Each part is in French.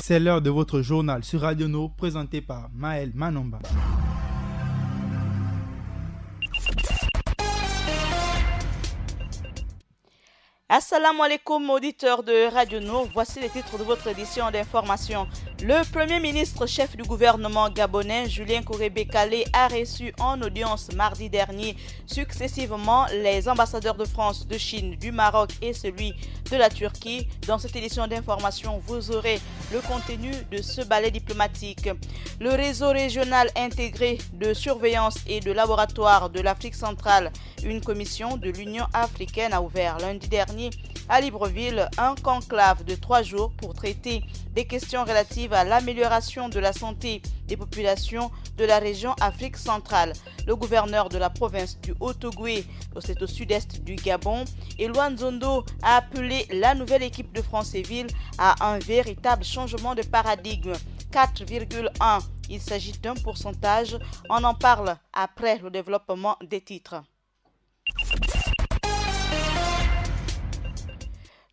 C'est l'heure de votre journal sur Radio No, présenté par Maël Manomba. Assalamu alaikum auditeurs de Radio No, voici les titres de votre édition d'information. Le Premier ministre chef du gouvernement gabonais, Julien Kouré-Békalé, a reçu en audience mardi dernier successivement les ambassadeurs de France, de Chine, du Maroc et celui de la Turquie. Dans cette édition d'information, vous aurez le contenu de ce ballet diplomatique. Le réseau régional intégré de surveillance et de laboratoire de l'Afrique centrale, une commission de l'Union africaine, a ouvert lundi dernier à Libreville un conclave de 3 jours pour traiter des questions relatives à l'amélioration de la santé des populations de la région Afrique centrale. Le gouverneur de la province du Haut-Ogooué, c'est au sud-est du Gabon, Eloane Zondo, a appelé la nouvelle équipe de Franceville à un véritable changement de paradigme. 4,1. Il s'agit d'un pourcentage. On en parle après le développement des titres.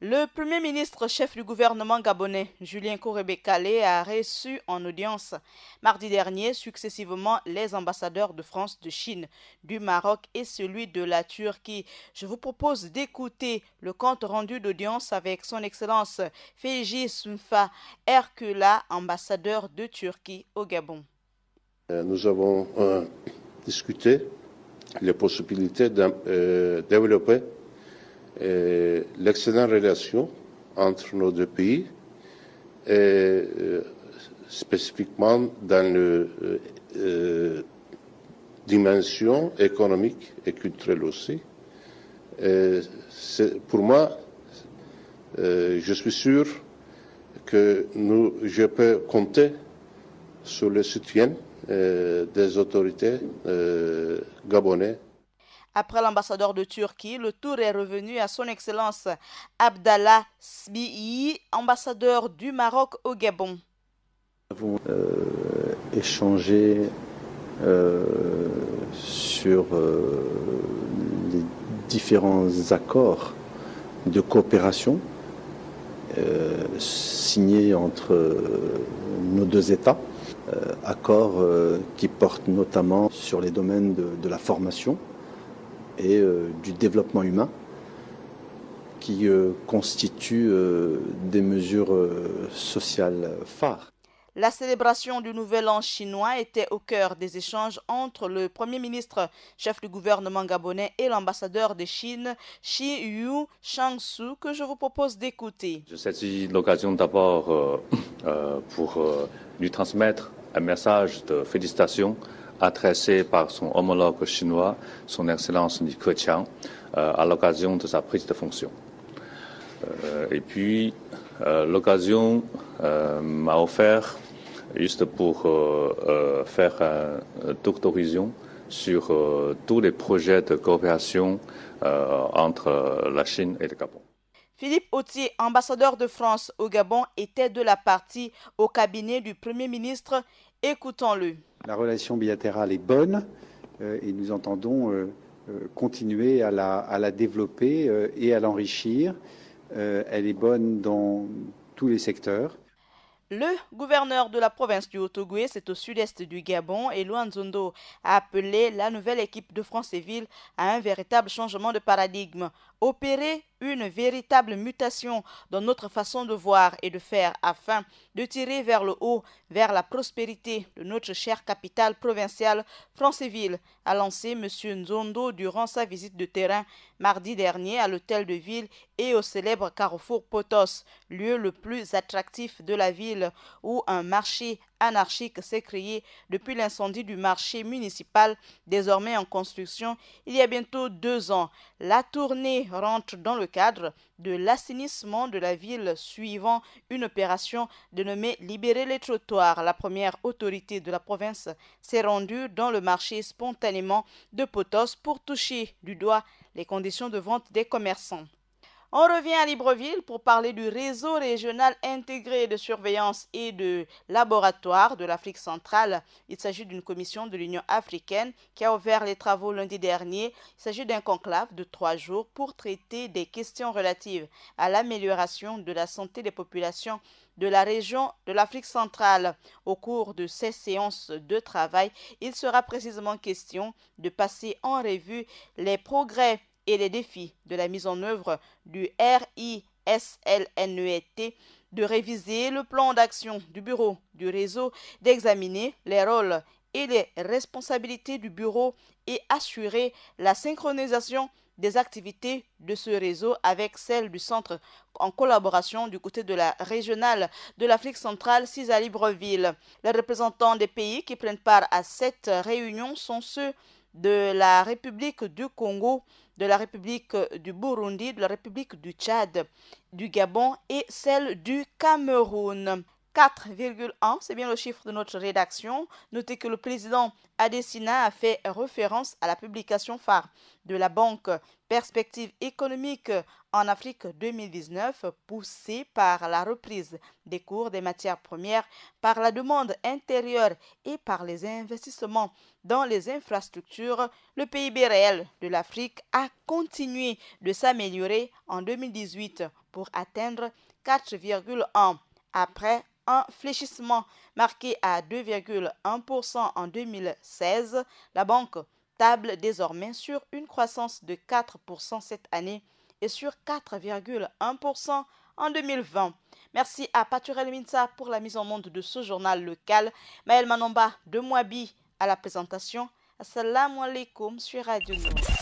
Le Premier ministre chef du gouvernement gabonais, Julien Kouré-Békalé, a reçu en audience mardi dernier successivement les ambassadeurs de France, de Chine, du Maroc et celui de la Turquie. Je vous propose d'écouter le compte rendu d'audience avec son Excellence Feji Sunfa Erkula, ambassadeur de Turquie au Gabon. Nous avons discuté les possibilités de développer l'excellente relation entre nos deux pays, et spécifiquement dans la dimension économique et culturelle aussi. Pour moi, je suis sûr que je peux compter sur le soutien des autorités gabonaises. Après l'ambassadeur de Turquie, le tour est revenu à son Excellence Abdallah Sbihi, ambassadeur du Maroc au Gabon. Nous avons échangé sur les différents accords de coopération signés entre nos deux États, accords qui portent notamment sur les domaines de la formation et du développement humain, qui constituent des mesures sociales phares. La célébration du Nouvel An chinois était au cœur des échanges entre le Premier ministre, chef du gouvernement gabonais, et l'ambassadeur de Chine, Shi Yu Shangsu, que je vous propose d'écouter. Je saisis l'occasion d'abord pour lui transmettre un message de félicitations adressé par son homologue chinois, son Excellence Li Keqiang, à l'occasion de sa prise de fonction. Et puis, l'occasion m'a offert, juste pour faire un tour d'horizon sur tous les projets de coopération entre la Chine et le Gabon. Philippe Autier, ambassadeur de France au Gabon, était de la partie au cabinet du Premier ministre. Écoutons-le. La relation bilatérale est bonne et nous entendons continuer à la développer et à l'enrichir. Elle est bonne dans tous les secteurs. Le gouverneur de la province du Haut-Ogooué, c'est au sud-est du Gabon, Eloane Zondo, a appelé la nouvelle équipe de Franceville à un véritable changement de paradigme, opérer une véritable mutation dans notre façon de voir et de faire afin de tirer vers le haut, vers la prospérité de notre chère capitale provinciale Franceville, a lancé M. Nzondo durant sa visite de terrain mardi dernier à l'hôtel de ville et au célèbre carrefour Potos, lieu le plus attractif de la ville où un marché anarchique s'est créé depuis l'incendie du marché municipal, désormais en construction il y a bientôt 2 ans. La tournée rentre dans le cadre de l'assainissement de la ville suivant une opération dénommée Libérer les trottoirs. La première autorité de la province s'est rendue dans le marché spontanément de Potos pour toucher du doigt les conditions de vente des commerçants. On revient à Libreville pour parler du réseau régional intégré de surveillance et de laboratoire de l'Afrique centrale. Il s'agit d'une commission de l'Union africaine qui a ouvert les travaux lundi dernier. Il s'agit d'un conclave de 3 jours pour traiter des questions relatives à l'amélioration de la santé des populations de la région de l'Afrique centrale. Au cours de ces séances de travail, il sera précisément question de passer en revue les progrès et les défis de la mise en œuvre du RISLNET, de réviser le plan d'action du bureau du réseau, d'examiner les rôles et les responsabilités du bureau et assurer la synchronisation des activités de ce réseau avec celles du centre en collaboration du côté de la régionale de l'Afrique centrale, sise à Libreville. Les représentants des pays qui prennent part à cette réunion sont ceux de la République du Congo, de la République du Burundi, de la République du Tchad, du Gabon et celle du Cameroun. 4,1, c'est bien le chiffre de notre rédaction. Notez que le président Adesina a fait référence à la publication phare de la Banque Perspective économique en Afrique 2019, poussée par la reprise des cours des matières premières, par la demande intérieure et par les investissements dans les infrastructures. Le PIB réel de l'Afrique a continué de s'améliorer en 2018 pour atteindre 4,1 après un fléchissement marqué à 2,1% en 2016. La banque table désormais sur une croissance de 4% cette année et sur 4,1% en 2020. Merci à Paturel Minsa pour la mise en monde de ce journal local. Maël Manomba de Mouabi à la présentation. Assalamu alaikum sur Radio Nord.